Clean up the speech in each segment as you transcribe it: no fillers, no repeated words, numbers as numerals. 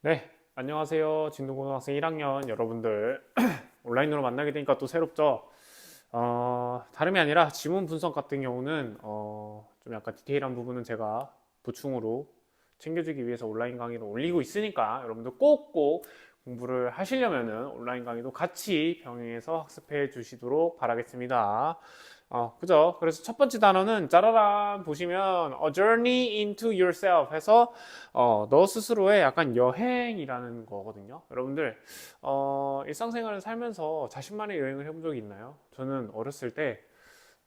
네, 안녕하세요. 진도고등학생 1학년 여러분들. 온라인으로 만나게 되니까 또 새롭죠? 다름이 아니라 지문 분석 같은 경우는 좀 약간 디테일한 부분은 제가 보충으로 챙겨주기 위해서 온라인 강의를 올리고 있으니까 여러분들 꼭꼭 공부를 하시려면은 온라인 강의도 같이 병행해서 학습해 주시도록 바라겠습니다. 그죠? 그래서 첫 번째 단어는 짜라란 보시면 A Journey into Yourself 해서 너 스스로의 약간 여행이라는 거거든요. 여러분들 일상생활을 살면서 자신만의 여행을 해본 적이 있나요? 저는 어렸을 때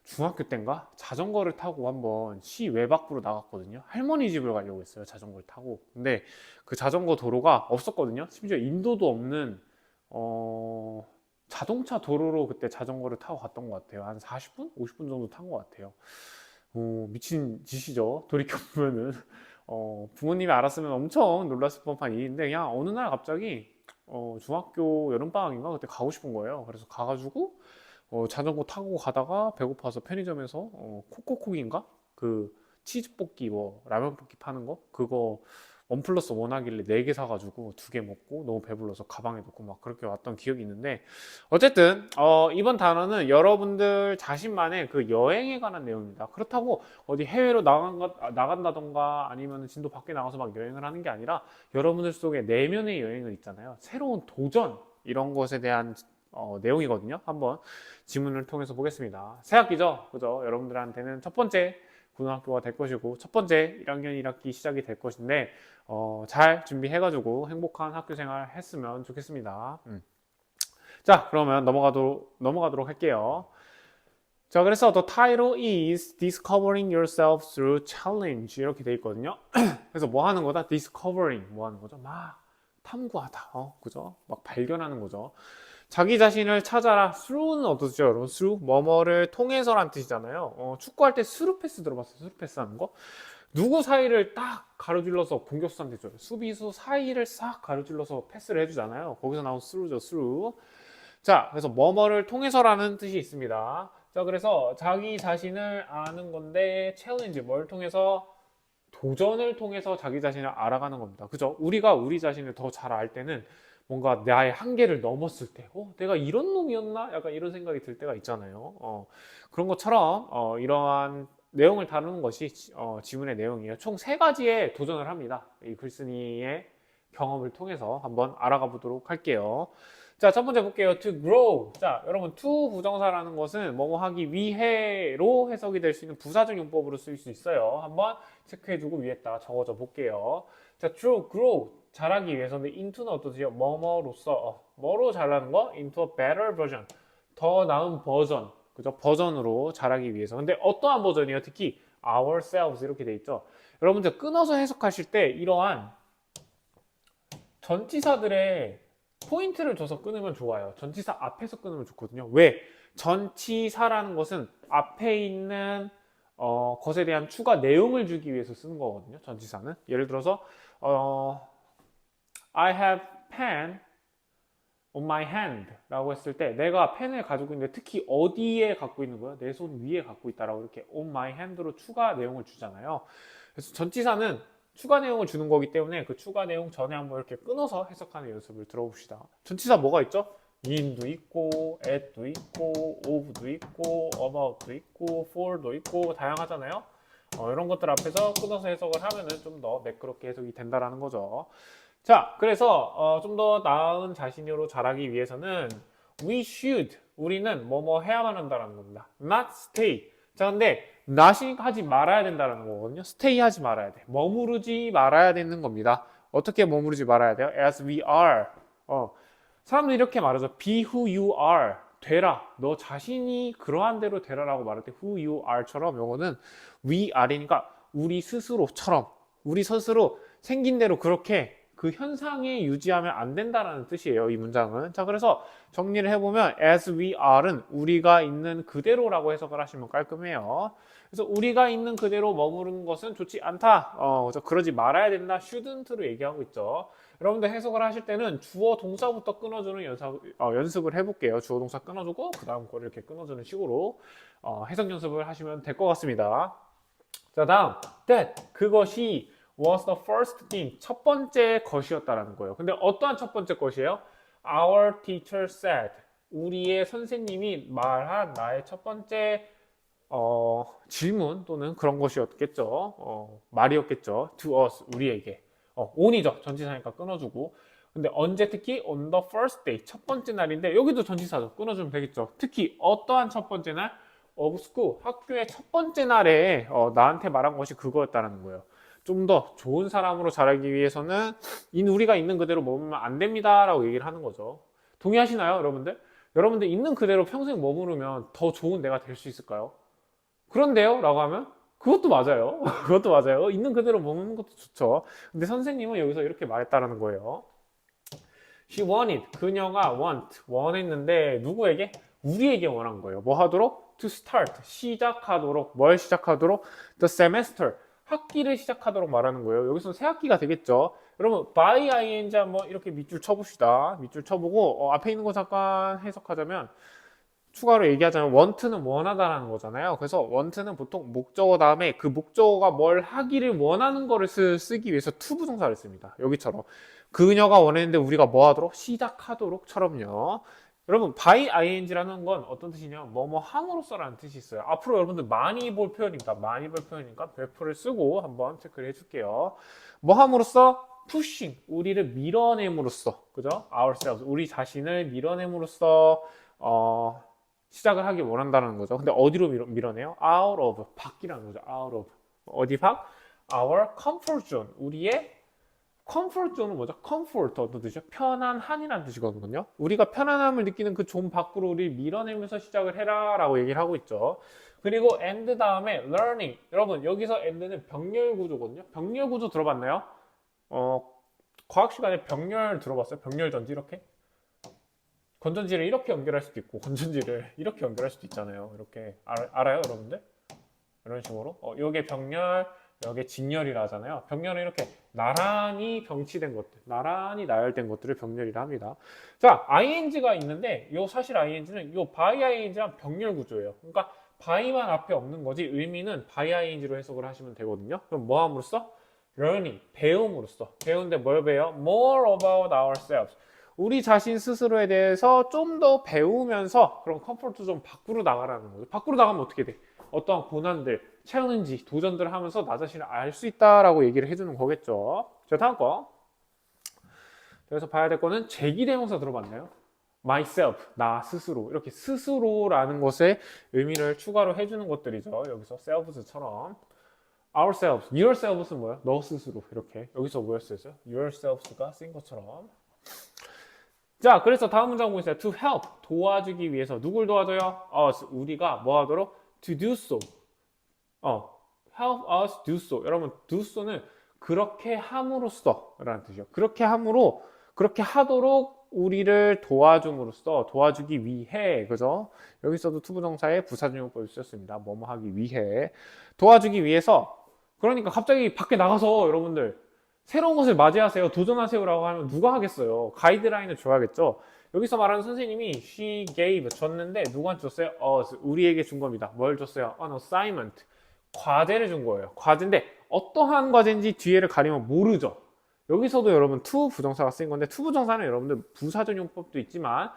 중학교 때인가 자전거를 타고 한번 시 외박부로 나갔거든요. 할머니 집을 가려고 했어요. 자전거를 타고. 근데 그 자전거 도로가 없었거든요. 심지어 인도도 없는 어, 자동차 도로로 그때 자전거를 타고 갔던 것 같아요. 한 40분? 50분 정도 탄 것 같아요. 미친 짓이죠. 돌이켜보면은. 부모님이 알았으면 엄청 놀랐을 법한 일인데 그냥 어느 날 갑자기 중학교 여름방학인가 그때 가고 싶은 거예요. 그래서 가가지고 자전거 타고 가다가 배고파서 편의점에서 코코콕인가? 그 치즈 볶기 뭐 라면 볶기 파는 거 그거 원 플러스 원 하길래 4개 사가지고 2개 먹고 너무 배불러서 가방에 넣고 막 그렇게 왔던 기억이 있는데 어쨌든 이번 단어는 여러분들 자신만의 그 여행에 관한 내용입니다. 그렇다고 어디 해외로 나간다던가 아니면 진도 밖에 나가서 막 여행을 하는 게 아니라 여러분들 속에 내면의 여행을 있잖아요. 새로운 도전 이런 것에 대한 내용이거든요. 한번 지문을 통해서 보겠습니다. 새 학기죠? 그죠? 여러분들한테는 첫 번째 고등학교가 될 것이고 첫 번째 1학년 1학기 시작이 될 것인데 잘 준비해가지고 행복한 학교 생활 했으면 좋겠습니다. 자, 그러면 넘어가도록 할게요. 자, 그래서 the title is Discovering Yourself Through Challenge 이렇게 돼 있거든요. 그래서 뭐 하는 거다? Discovering 뭐 하는 거죠? 막 탐구하다, 그죠? 막 발견하는 거죠. 자기 자신을 찾아라. through는 어떠시죠, 여러분? through 뭐뭐를 통해서란 뜻이잖아요. 축구할 때 스루 패스 들어봤어요? 스루 패스 하는 거? 누구 사이를 딱 가로질러서 공격수한테 줘요. 수비수 사이를 싹 가로질러서 패스를 해주잖아요. 거기서 나온 through죠, through. 자, 그래서 뭐뭐를 통해서라는 뜻이 있습니다. 자, 그래서 자기 자신을 아는 건데 챌린지 뭘 통해서 도전을 통해서 자기 자신을 알아가는 겁니다. 그죠? 우리가 우리 자신을 더 잘 알 때는 뭔가 나의 한계를 넘었을 때, 내가 이런 놈이었나? 약간 이런 생각이 들 때가 있잖아요. 그런 것처럼 이러한 내용을 다루는 것이 지문의 내용이에요. 총 3가지의 도전을 합니다. 이 글쓴이의 경험을 통해서 한번 알아가 보도록 할게요. 자, 첫 번째 볼게요. To grow. 자, 여러분, to 부정사라는 것은 뭐뭐 하기 위해로 해석이 될 수 있는 부사적 용법으로 쓰일 수 있어요. 한번 체크해주고 위에다 적어줘 볼게요. 자, to grow. 자라기 위해서는 into는 어떠세요? 뭐뭐로서, 뭐로 자라는 거? into a better version. 더 나은 버전. 그죠? 버전으로 자라기 위해서. 근데 어떠한 버전이요? 특히 ourselves 이렇게 돼 있죠. 여러분들 끊어서 해석하실 때 이러한 전치사들의 포인트를 줘서 끊으면 좋아요. 전치사 앞에서 끊으면 좋거든요. 왜? 전치사라는 것은 앞에 있는 것에 대한 추가 내용을 주기 위해서 쓰는 거거든요. 전치사는. 예를 들어서 I have pen on my hand 라고 했을 때 내가 펜을 가지고 있는데 특히 어디에 갖고 있는 거야? 내 손 위에 갖고 있다라고 이렇게 on my hand로 추가 내용을 주잖아요. 그래서 전치사는 추가 내용을 주는 거기 때문에 그 추가 내용 전에 한번 이렇게 끊어서 해석하는 연습을 들어봅시다. 전치사 뭐가 있죠? in도 있고, at도 있고, of도 있고, about도 있고, for도 있고 다양하잖아요. 이런 것들 앞에서 끊어서 해석을 하면은 좀 더 매끄럽게 해석이 된다라는 거죠. 자, 그래서 좀 더 나은 자신으로 자라기 위해서는 we should 우리는 뭐뭐 해야만 한다는 겁니다. not stay. 자, 근데 not이 하지 말아야 된다는 거거든요. stay 하지 말아야 돼. 머무르지 말아야 되는 겁니다. 어떻게 머무르지 말아야 돼요? as we are. 사람들이 이렇게 말하죠. be who you are. 되라. 너 자신이 그러한 대로 되라라고 말할 때 who you are처럼 요거는 we are니까 우리 스스로처럼 우리 스스로 생긴 대로 그렇게 그 현상에 유지하면 안 된다라는 뜻이에요. 이 문장은. 자, 그래서 정리를 해보면 as we are은 우리가 있는 그대로라고 해석을 하시면 깔끔해요. 그래서 우리가 있는 그대로 머무르는 것은 좋지 않다. 그러지 말아야 된다. shouldn't로 얘기하고 있죠. 여러분들 해석을 하실 때는 주어 동사부터 끊어주는 연습을 해볼게요. 주어 동사 끊어주고 그 다음 거를 이렇게 끊어주는 식으로 해석 연습을 하시면 될 것 같습니다. 자, 다음 that 그것이 was the first thing. 첫 번째 것이었다라는 거예요. 근데 어떠한 첫 번째 것이에요? Our teacher said. 우리의 선생님이 말한 나의 첫 번째 질문 또는 그런 것이었겠죠. 말이었겠죠. To us, 우리에게. on이죠. 전치사니까 끊어주고. 근데 언제 특히 on the first day, 첫 번째 날인데 여기도 전치사죠. 끊어주면 되겠죠. 특히 어떠한 첫 번째 날? of school, 학교의 첫 번째 날에 나한테 말한 것이 그거였다는 거예요. 좀 더 좋은 사람으로 자라기 위해서는 우리가 있는 그대로 머무르면 안 됩니다 라고 얘기를 하는 거죠. 동의하시나요, 여러분들? 여러분들 있는 그대로 평생 머무르면 더 좋은 내가 될 수 있을까요? 그런데요? 라고 하면 그것도 맞아요. 그것도 맞아요. 있는 그대로 머무는 것도 좋죠. 근데 선생님은 여기서 이렇게 말했다라는 거예요. She wanted. 그녀가 원했는데 누구에게? 우리에게 원한 거예요. 뭐 하도록? To start. 시작하도록. 뭘 시작하도록? The semester. 학기를 시작하도록 말하는 거예요. 여기서 새 학기가 되겠죠. 여러분 by ing 한번 이렇게 밑줄 쳐봅시다. 밑줄 쳐보고 앞에 있는 거 잠깐 해석하자면 추가로 얘기하자면 want는 원하다라는 거잖아요. 그래서 want는 보통 목적어 다음에 그 목적어가 뭘 하기를 원하는 거를 쓰기 위해서 to 부정사를 씁니다. 여기처럼 그녀가 원했는데 우리가 뭐 하도록? 시작하도록처럼요. 여러분 by ing라는 건 어떤 뜻이냐? 뭐뭐 함으로써라는 뜻이 있어요. 앞으로 여러분들 많이 볼 표현입니다. 많이 볼 표현이니까 별표를 쓰고 한번 체크를 해줄게요. 뭐 함으로써? pushing, 우리를 밀어냄으로써, 그죠? ourselves, 우리 자신을 밀어냄으로써 시작을 하길 원한다는 거죠. 근데 어디로 밀어내요? out of, 밖이라는 거죠. out of. 어디 밖? our comfort zone, 우리의 comfort zone은 뭐죠? comfort 어떤 뜻이죠? 편안한이라는 뜻이거든요. 우리가 편안함을 느끼는 그 존 밖으로 우리를 밀어내면서 시작을 해라 라고 얘기를 하고 있죠. 그리고 and 다음에 learning. 여러분 여기서 and는 병렬 구조거든요. 병렬 구조 들어봤나요? 과학 시간에 병렬 들어봤어요? 병렬 전지 이렇게? 건전지를 이렇게 연결할 수도 있고 건전지를 이렇게 연결할 수도 있잖아요. 이렇게 알아요, 여러분들? 이런 식으로. 요게 병렬, 요게 진열이라 하잖아요. 병렬은 이렇게 나란히 병치된 것들, 나란히 나열된 것들을 병렬이라 합니다. 자, ing가 있는데 요 사실 ing는 요 by ing랑 병렬 구조예요. 그러니까 by만 앞에 없는 거지 의미는 by ing로 해석을 하시면 되거든요. 그럼 뭐 함으로써? learning, 배움으로써. 배우는데 뭘 배워? more about ourselves. 우리 자신 스스로에 대해서 좀 더 배우면서 그런 컴포트 좀 밖으로 나가라는 거죠. 밖으로 나가면 어떻게 돼? 어떠한 고난들, 챌린지, 도전들을 하면서 나 자신을 알 수 있다라고 얘기를 해주는 거겠죠. 자, 다음 거. 그래서 봐야 될 거는 제기대명사 들어봤나요? myself, 나 스스로. 이렇게 스스로라는 것에 의미를 추가로 해주는 것들이죠. 여기서 selves처럼. ourselves, yourselves는 뭐야? 너 스스로. 이렇게. 여기서 뭐였어요? yourselves가 쓰인 것처럼. 자, 그래서 다음 문장 보세요. To help, 도와주기 위해서. 누굴 도와줘요? us, 우리가 뭐 하도록? To do so. help us do so. 여러분, do so는 그렇게 함으로써 라는 뜻이요. 그렇게 함으로, 그렇게 하도록 우리를 도와줌으로써, 도와주기 위해. 그죠? 여기서도 투부정사의 부사준용법을 쓰였습니다. 뭐뭐 하기 위해. 도와주기 위해서. 그러니까 갑자기 밖에 나가서 여러분들 새로운 것을 맞이하세요. 도전하세요라고 하면 누가 하겠어요? 가이드라인을 줘야겠죠. 여기서 말하는 선생님이 she gave 줬는데 누구한테 줬어요? us 우리에게 준 겁니다. 뭘 줬어요? an assignment 과제를 준 거예요. 과제인데 어떠한 과제인지 뒤에를 가리면 모르죠. 여기서도 여러분 to 부정사가 쓰인 건데 to 부정사는 여러분들 부사전용법도 있지만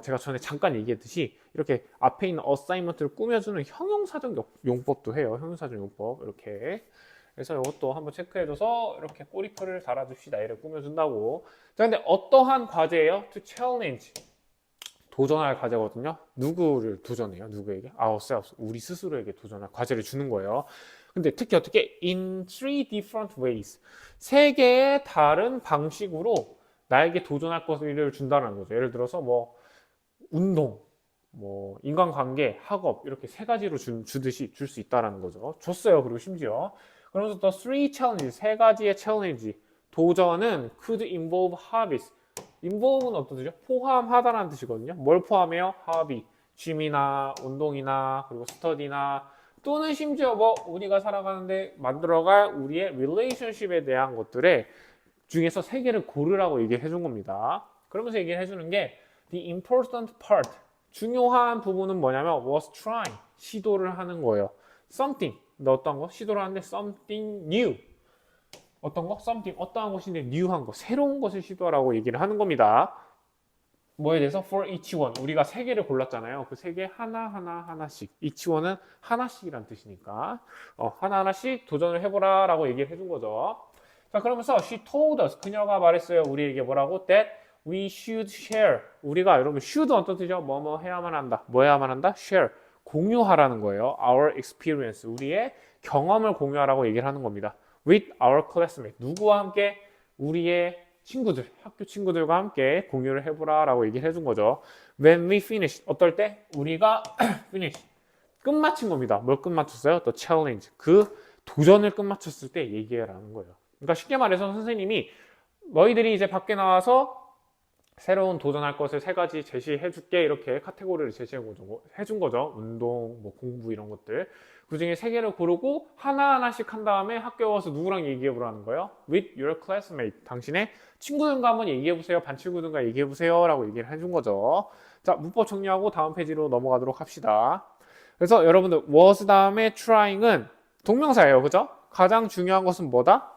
제가 전에 잠깐 얘기했듯이 이렇게 앞에 있는 assignment를 꾸며주는 형용사적 용법도 해요. 형용사적 용법 이렇게. 그래서 이것도 한번 체크해줘서 이렇게 꼬리표를 달아줍시다. 얘를 꾸며준다고. 자, 근데 어떠한 과제예요? To challenge. 도전할 과제거든요. 누구를 도전해요? 누구에게? ourselves. 우리 스스로에게 도전할 과제를 주는 거예요. 근데 특히 어떻게? In three different ways. 세 개의 다른 방식으로 나에게 도전할 것을 준다는 거죠. 예를 들어서 뭐 운동, 뭐 인간관계, 학업 이렇게 세 가지로 주듯이 줄 수 있다는 거죠. 줬어요. 그리고 심지어. 그러면서 또 three challenges, 세 가지의 챌린지. 도전은 could involve hobbies. involve는 어떤 뜻이죠? 포함하다라는 뜻이거든요. 뭘 포함해요? hobby, 취미나 운동이나 그리고 스터디나 또는 심지어 뭐 우리가 살아가는데 만들어갈 우리의 relationship에 대한 것들에 중에서 세 개를 고르라고 얘기를 해준 겁니다. 그러면서 얘기를 해주는 게 the important part, 중요한 부분은 뭐냐면 was trying, 시도를 하는 거예요. something, 어떤 거? 시도를 하는데 something new. 어떤 거? something, 어떠한 것인데 new한 거, 새로운 것을 시도하라고 얘기를 하는 겁니다. 뭐에 대해서? for each one. 우리가 세 개를 골랐잖아요. 그 세 개 하나씩. each one은 하나씩이란 뜻이니까 하나하나씩 도전을 해보라 라고 얘기를 해준 거죠. 자, 그러면서 she told us. 그녀가 말했어요. 우리에게 뭐라고? That we should share. 우리가 여러분 should 어떤 뜻이죠? 뭐뭐 해야만 한다. 뭐 해야만 한다? share. 공유하라는 거예요. Our experience. 우리의 경험을 공유하라고 얘기를 하는 겁니다. With our classmate. 누구와 함께? 우리의 친구들, 학교 친구들과 함께 공유를 해보라 라고 얘기를 해준 거죠. When we finish, 어떨 때? 우리가 finish, 끝마친 겁니다. 뭘 끝마쳤어요? The challenge, 그 도전을 끝마쳤을 때 얘기해라는 거예요. 그러니까 쉽게 말해서 선생님이 너희들이 이제 밖에 나와서 새로운 도전할 것을 세 가지 제시해 줄게 이렇게 카테고리를 제시해 준 거죠. 운동, 뭐 공부 이런 것들. 그 중에 세 개를 고르고 하나하나씩 한 다음에 학교에 와서 누구랑 얘기해 보라는 거예요. With your classmate. 당신의 친구들과 한번 얘기해 보세요. 반 친구들과 얘기해 보세요. 라고 얘기를 해준 거죠. 자, 문법 정리하고 다음 페이지로 넘어가도록 합시다. 그래서 여러분들 was 다음에 trying은 동명사예요. 그죠? 가장 중요한 것은 뭐다?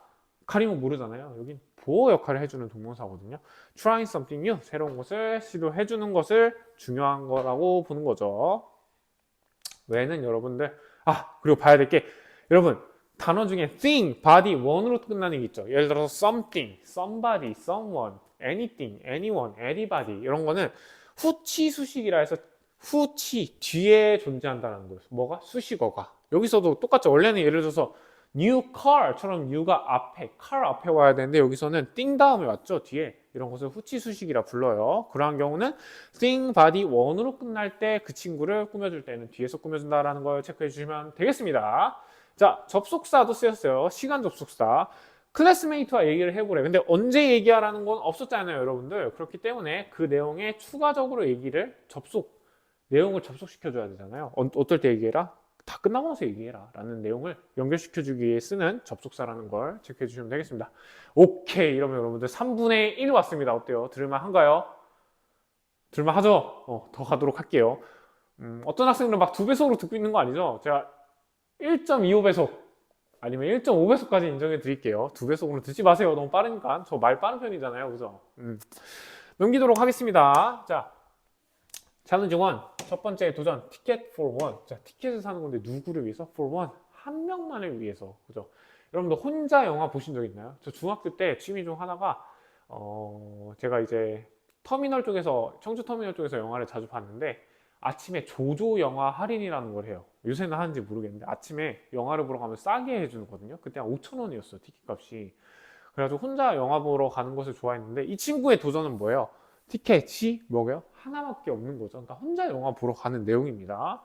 가리면 모르잖아요. 여긴 보호 역할을 해주는 동명사거든요. Trying something new, 새로운 것을 시도해주는 것을 중요한 거라고 보는 거죠. 외에는 여러분들 그리고 봐야 될 게 여러분 단어 중에 thing, body, one으로 끝나는 게 있죠. 예를 들어서 something, somebody, someone, anything, anyone, anybody 이런 거는 후치 수식이라 해서 후치 뒤에 존재한다는 거예요. 뭐가? 수식어가. 여기서도 똑같죠. 원래는 예를 들어서 new car처럼 new가 앞에, car 앞에 와야 되는데 여기서는 띵 다음에 왔죠. 뒤에. 이런 것을 후치 수식이라 불러요. 그러한 경우는 thing, body, one으로 끝날 때 그 친구를 꾸며줄 때는 뒤에서 꾸며준다라는 걸 체크해 주시면 되겠습니다. 자, 접속사도 쓰였어요. 시간 접속사. 클래스메이트와 얘기를 해보래. 근데 언제 얘기하라는 건 없었잖아요, 여러분들. 그렇기 때문에 그 내용에 추가적으로 내용을 접속시켜줘야 되잖아요. 어떨 때 얘기해라? 다 끝나고 나서 얘기해라 라는 내용을 연결시켜주기 위해 쓰는 접속사라는 걸 체크해 주시면 되겠습니다. 오케이, 이러면 여러분들 3분의 1 왔습니다. 어때요? 들을만 한가요? 들을만 하죠? 더 가도록 할게요. 어떤 학생들은 막 2배속으로 듣고 있는 거 아니죠? 제가 1.25배속 아니면 1.5배속까지 인정해 드릴게요. 2배속으로 듣지 마세요. 너무 빠르니까. 저 말 빠른 편이잖아요. 그죠? 넘기도록 하겠습니다. 자, 챌린지 1. 첫 번째 도전. 티켓 for one. 자, 티켓을 사는 건데 누구를 위해서? for one. 한 명만을 위해서. 그죠? 여러분들 혼자 영화 보신 적 있나요? 저 중학교 때 취미 중 하나가 제가 이제 청주 터미널 쪽에서 영화를 자주 봤는데 아침에 조조 영화 할인이라는 걸 해요. 요새는 하는지 모르겠는데 아침에 영화를 보러 가면 싸게 해주거든요. 그때 한 5,000원이었어요. 티켓 값이. 그래가지고 혼자 영화 보러 가는 것을 좋아했는데 이 친구의 도전은 뭐예요? 티켓이 뭐예요? 하나밖에 없는 거죠. 그러니까 혼자 영화 보러 가는 내용입니다.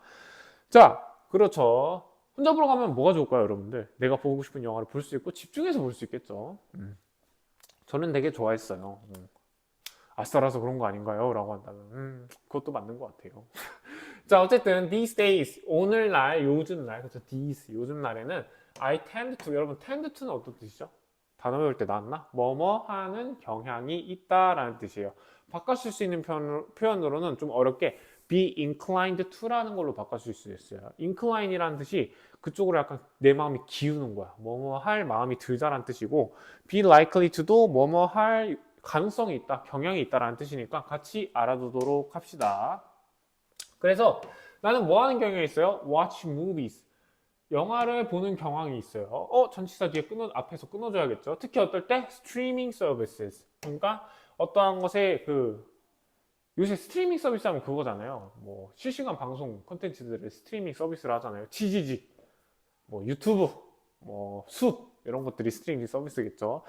자, 그렇죠. 혼자 보러 가면 뭐가 좋을까요, 여러분들? 내가 보고 싶은 영화를 볼 수 있고 집중해서 볼 수 있겠죠. 저는 되게 좋아했어요. 아싸라서 그런 거 아닌가요? 라고 한다면 그것도 맞는 것 같아요. 자, 어쨌든 these days, 오늘날, 요즘날, 그렇죠? these, 요즘날에는 I tend to, 여러분 tend to는 어떤 뜻이죠? 단어 배울 때 나왔나? 뭐뭐 하는 경향이 있다라는 뜻이에요. 바꿔 쓸 수 있는 표현으로는 좀 어렵게 be inclined to라는 걸로 바꿔 쓸 수 있어요. incline이라는 뜻이 그쪽으로 약간 내 마음이 기우는 거야. 뭐뭐 할 마음이 들자라는 뜻이고 be likely to도 뭐뭐 할 가능성이 있다, 경향이 있다라는 뜻이니까 같이 알아두도록 합시다. 그래서 나는 뭐 하는 경향이 있어요? watch movies. 영화를 보는 경향이 있어요. 전치사 뒤에 앞에서 끊어줘야겠죠. 특히 어떨 때? streaming services. 그러니까 어떠한 것에 요새 스트리밍 서비스 하면 그거잖아요. 뭐 실시간 방송 콘텐츠들을 스트리밍 서비스를 하잖아요. 치지직, 뭐 유튜브, 뭐 숲 이런 것들이 스트리밍 서비스겠죠.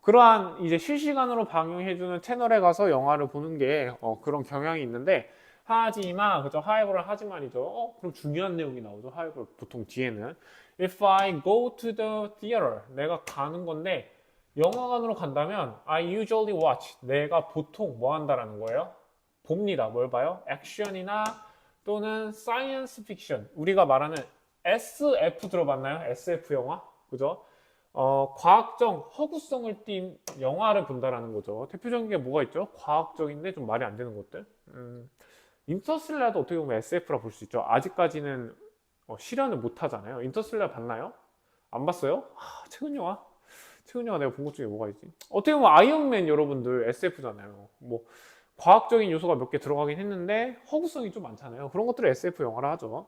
그러한 이제 실시간으로 방영해주는 채널에 가서 영화를 보는 게 그런 경향이 있는데 하지만 그죠? 하이버를 하지만이죠. 그럼 중요한 내용이 나오죠. 하이버 보통 뒤에는 If I go to the theater 내가 가는 건데 영화관으로 간다면 I usually watch 내가 보통 뭐 한다라는 거예요? 봅니다. 뭘 봐요? 액션이나 또는 사이언스 픽션 우리가 말하는 SF 들어봤나요? SF 영화? 그죠? 과학적 허구성을 띈 영화를 본다라는 거죠. 대표적인 게 뭐가 있죠? 과학적인데 좀 말이 안 되는 것들. 인터스텔라도 어떻게 보면 SF라 볼 수 있죠. 아직까지는 실현을 못 하잖아요. 인터스텔라 봤나요? 안 봤어요? 최근 영화? 태훈이가 내가 본 것 중에 뭐가 있지? 어떻게 보면 아이언맨 여러분들 SF잖아요. 뭐 과학적인 요소가 몇 개 들어가긴 했는데 허구성이 좀 많잖아요. 그런 것들을 SF 영화라 하죠.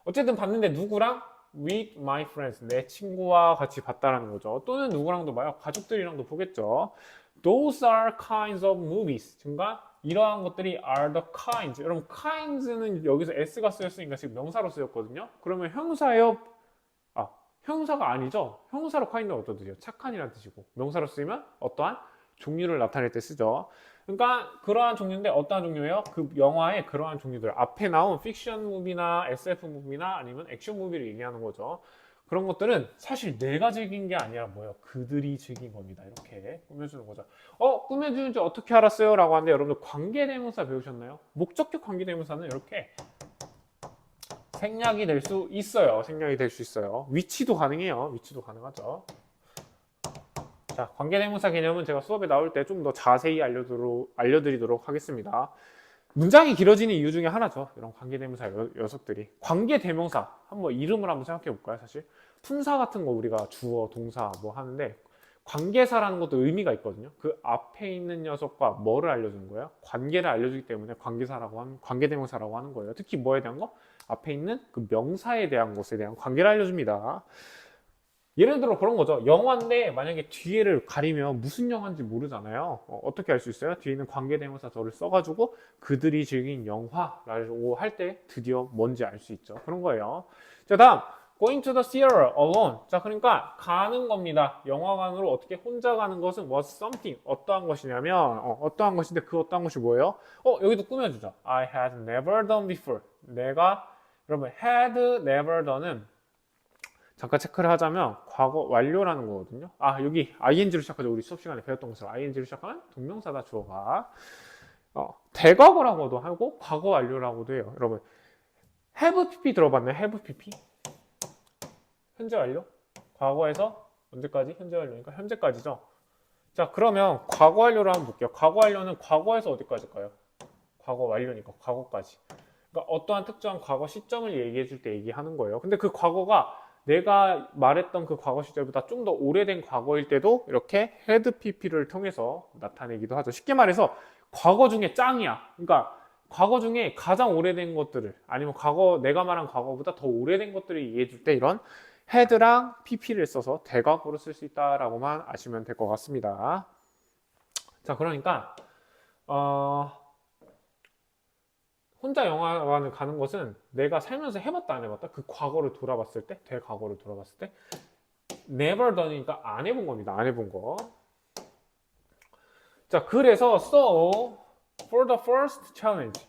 어쨌든 봤는데 누구랑? With my friends. 내 친구와 같이 봤다라는 거죠. 또는 누구랑도 봐요. 가족들이랑도 보겠죠. Those are kinds of movies. 그러니까 이러한 것들이 are the kinds. 여러분 kinds는 여기서 s가 쓰였으니까 지금 명사로 쓰였거든요. 그러면 형사예요? 형사가 아니죠. 형사로 kind가 어떤 뜻이에요? 착한이라는 뜻이고 명사로 쓰이면 어떠한 종류를 나타낼 때 쓰죠. 그러니까 그러한 종류인데 어떠한 종류예요? 그 영화의 그러한 종류들 앞에 나온 픽션 무비나 SF 무비나 아니면 액션 무비를 얘기하는 거죠. 그런 것들은 사실 내가 즐긴 게 아니라 뭐예요? 그들이 즐긴 겁니다. 이렇게 꾸며주는 거죠. 꾸며주는지 어떻게 알았어요? 라고 하는데 여러분들 관계대명사 배우셨나요? 목적격 관계대명사는 이렇게 생략이 될 수 있어요. 생략이 될 수 있어요. 위치도 가능해요. 위치도 가능하죠. 자, 관계대명사 개념은 제가 수업에 나올 때 좀 더 자세히 알려드리도록 하겠습니다. 문장이 길어지는 이유 중에 하나죠. 이런 관계대명사 녀석들이. 관계대명사, 한번 이름을 한번 생각해 볼까요, 사실? 품사 같은 거 우리가 주어, 동사 뭐 하는데 관계사라는 것도 의미가 있거든요. 그 앞에 있는 녀석과 뭐를 알려주는 거예요? 관계를 알려주기 때문에 관계대명사라고 하는 거예요. 특히 뭐에 대한 거? 앞에 있는 그 명사에 대한 것에 대한 관계를 알려줍니다. 예를 들어 그런 거죠. 영화인데 만약에 뒤에를 가리면 무슨 영화인지 모르잖아요. 어떻게 알 수 있어요? 뒤에 있는 관계대명사 저를 써가지고 그들이 즐긴 영화라고 할 때 드디어 뭔지 알 수 있죠. 그런 거예요. 자, 다음 going to the theater alone. 자, 그러니까 가는 겁니다. 영화관으로 어떻게 혼자 가는 것은 was something. 어떠한 것이냐면 어떠한 것인데 그 어떠한 것이 뭐예요? 여기도 꾸며주죠. I had never done before. 내가 여러분 had never done은 잠깐 체크를 하자면 과거 완료라는 거거든요. 여기 ing로 시작하죠. 우리 수업 시간에 배웠던 것처럼 ing로 시작하면 동명사다 주어가 대과거라고도 하고 과거 완료라고도 해요. 여러분 have pp 들어봤나요? have pp? 현재 완료? 과거에서 언제까지? 현재 완료니까 현재까지죠. 자, 그러면 과거 완료를 한번 볼게요. 과거 완료는 과거에서 어디까지일까요? 과거 완료니까 과거까지. 그러니까 어떠한 특정한 과거 시점을 얘기해 줄 때 얘기하는 거예요. 근데 그 과거가 내가 말했던 그 과거 시절보다 좀 더 오래된 과거일 때도 이렇게 had pp를 통해서 나타내기도 하죠. 쉽게 말해서 과거 중에 짱이야. 그러니까 과거 중에 가장 오래된 것들을 아니면 내가 말한 과거보다 더 오래된 것들을 얘기해 줄 때 이런 had랑 pp를 써서 대과거로 쓸 수 있다라고만 아시면 될 것 같습니다. 자, 그러니까 혼자 영화관을 가는 것은 내가 살면서 해봤다 안 해봤다 그 과거를 돌아봤을 때 대과거를 돌아봤을 때 never done이니까 안 해본 겁니다. 안 해본 거. 자, 그래서 so for the first challenge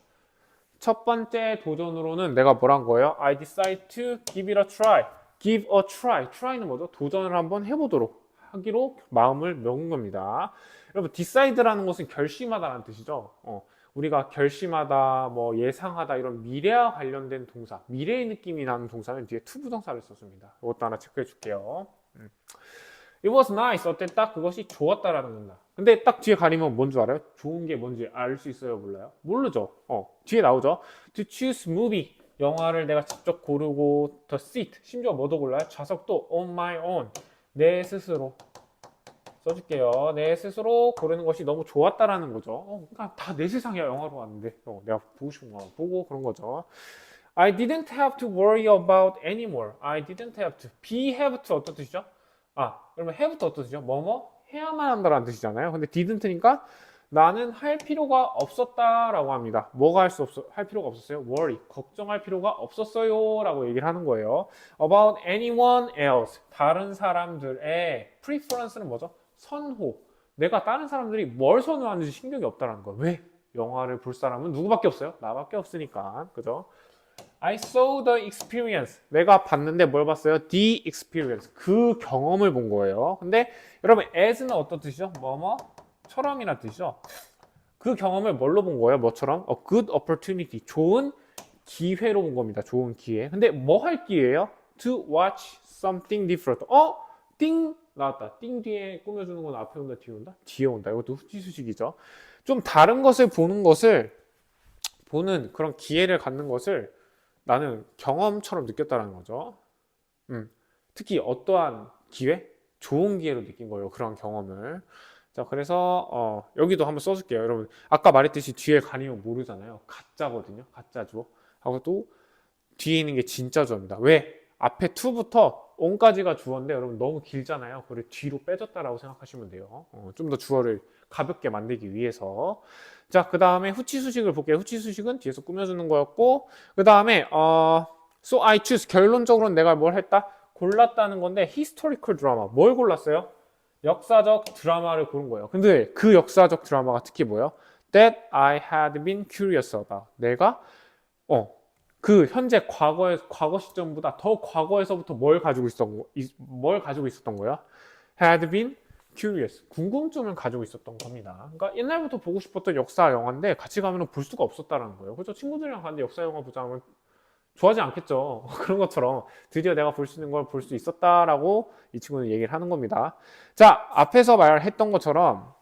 첫 번째 도전으로는 내가 뭘 한 거예요? I decide to give it a try. give a try. try는 뭐죠? 도전을 한번 해보도록 하기로 마음을 먹은 겁니다. 여러분 decide라는 것은 결심하다라는 뜻이죠. 우리가 결심하다, 뭐 예상하다 이런 미래와 관련된 동사, 미래의 느낌이 나는 동사는 뒤에 to 부정사를 썼습니다. 이것도 하나 체크해 줄게요. It was nice. 어땠다? 그것이 좋았다라는 겁니다. 근데 딱 뒤에 가리면 뭔 줄 알아요? 좋은 게 뭔지 알 수 있어요? 몰라요? 모르죠. 뒤에 나오죠. To choose movie. 영화를 내가 직접 고르고 the seat. 심지어 뭐도 골라요? 좌석도 on my own. 내 스스로. 써줄게요. 내 스스로 고르는 것이 너무 좋았다라는 거죠. 그러니까 다 내 세상이야. 영화로 왔는데 내가 보고 싶은 거 보고 그런 거죠. I didn't have to worry about anymore. I didn't have to. be have to 어떤 뜻이죠? 그러면 have to 어떤 뜻이죠? 뭐뭐 해야만 한다라는 뜻이잖아요. 근데 didn't니까 나는 할 필요가 없었다라고 합니다. 뭐가 할 필요가 없었어요? worry. 걱정할 필요가 없었어요라고 얘기를 하는 거예요. about anyone else. 다른 사람들의 preference는 뭐죠? 선호. 내가 다른 사람들이 뭘 선호하는지 신경이 없다라는 거예요. 왜? 영화를 볼 사람은 누구밖에 없어요? 나밖에 없으니까. 그죠? I saw the experience. 내가 봤는데 뭘 봤어요? The experience. 그 경험을 본 거예요. 근데 여러분 as는 어떤 뜻이죠? 처럼이란 뜻이죠. 그 경험을 뭘로 본 거예요? 뭐처럼? A good opportunity. 좋은 기회로 본 겁니다. 좋은 기회. 근데 뭐 할 기회예요? To watch something different. 띵 나왔다. 띵 뒤에 꾸며주는 건 앞에 온다, 뒤에 온다? 뒤에 온다. 이것도 후지수식이죠. 좀 다른 것을 보는 그런 기회를 갖는 것을 나는 경험처럼 느꼈다는 거죠. 특히 어떠한 기회? 좋은 기회로 느낀 거예요. 그런 경험을. 자, 그래서 여기도 한번 써줄게요. 여러분, 아까 말했듯이 뒤에 가리면 모르잖아요. 가짜거든요. 가짜 주어. 하고 또 뒤에 있는 게 진짜 주어입니다. 왜? 앞에 to부터 on까지가 주어인데 여러분 너무 길잖아요. 그걸 뒤로 빼줬다라고 생각하시면 돼요. 좀 더 주어를 가볍게 만들기 위해서. 자, 그 다음에 후치 수식을 볼게요. 후치 수식은 뒤에서 꾸며주는 거였고, 그 다음에 so I choose, 결론적으로는 내가 뭘 했다? 골랐다는 건데 historical 드라마. 뭘 골랐어요? 역사적 드라마를 고른 거예요. 근데 그 역사적 드라마가 특히 뭐예요? That I had been curious about. 내가 그 현재 과거 시점보다 더 과거에서부터 뭘 가지고 있었던 거야? Had been curious. 궁금증을 가지고 있었던 겁니다. 그러니까 옛날부터 보고 싶었던 역사 영화인데 같이 가면 볼 수가 없었다는 거예요. 그렇죠? 친구들이랑 갔는데 역사 영화 보자 하면 좋아하지 않겠죠. 그런 것처럼 드디어 내가 볼 수 있는 걸 볼 수 있었다라고 이 친구는 얘기를 하는 겁니다. 자, 앞에서 말했던 것처럼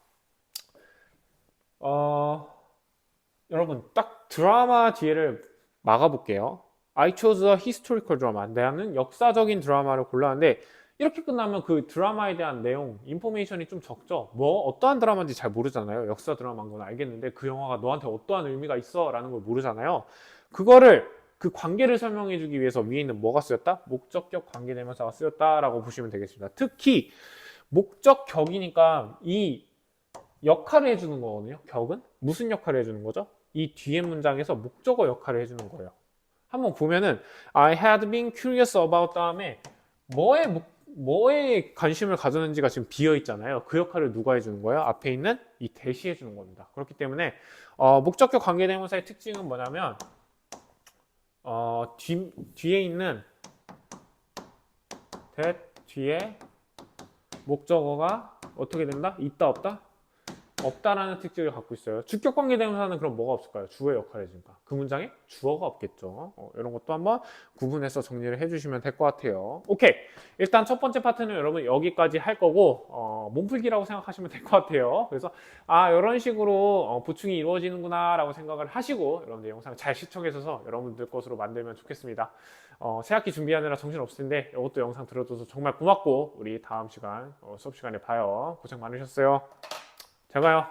여러분 딱 드라마 뒤에를 막아볼게요. I chose a historical drama. 나는 역사적인 드라마를 골랐는데 이렇게 끝나면 그 드라마에 대한 내용, 인포메이션이 좀 적죠. 뭐 어떠한 드라마인지 잘 모르잖아요. 역사 드라마인 건 알겠는데 그 영화가 너한테 어떠한 의미가 있어 라는 걸 모르잖아요. 그거를 그 관계를 설명해 주기 위해서 위에 있는 뭐가 쓰였다? 목적격 관계대명사가 쓰였다라고 보시면 되겠습니다. 특히 목적격이니까 이 역할을 해주는 거거든요. 격은 무슨 역할을 해주는 거죠? 이 뒤에 문장에서 목적어 역할을 해주는 거예요. 한번 보면은 I had been curious about 다음에 뭐에 관심을 가졌는지가 지금 비어 있잖아요. 그 역할을 누가 해주는 거예요? 앞에 있는 이 대시 해주는 겁니다. 그렇기 때문에 목적격 관계대명사의 특징은 뭐냐면 뒤에 있는 that 뒤에 목적어가 어떻게 된다? 있다 없다? 없다라는 특징을 갖고 있어요. 주격 관계대명사는 그럼 뭐가 없을까요? 주어의 역할을 해주니까. 그 문장에 주어가 없겠죠. 이런 것도 한번 구분해서 정리를 해주시면 될 것 같아요. 오케이. 일단 첫 번째 파트는 여러분 여기까지 할 거고 몸풀기라고 생각하시면 될 것 같아요. 그래서 이런 식으로 보충이 이루어지는구나 라고 생각을 하시고 여러분들 영상 잘 시청해 주셔서 여러분들 것으로 만들면 좋겠습니다. 새학기 준비하느라 정신 없을 텐데 이것도 영상 들어줘서 정말 고맙고 우리 다음 시간 수업 시간에 봐요. 고생 많으셨어요. 잘 가요.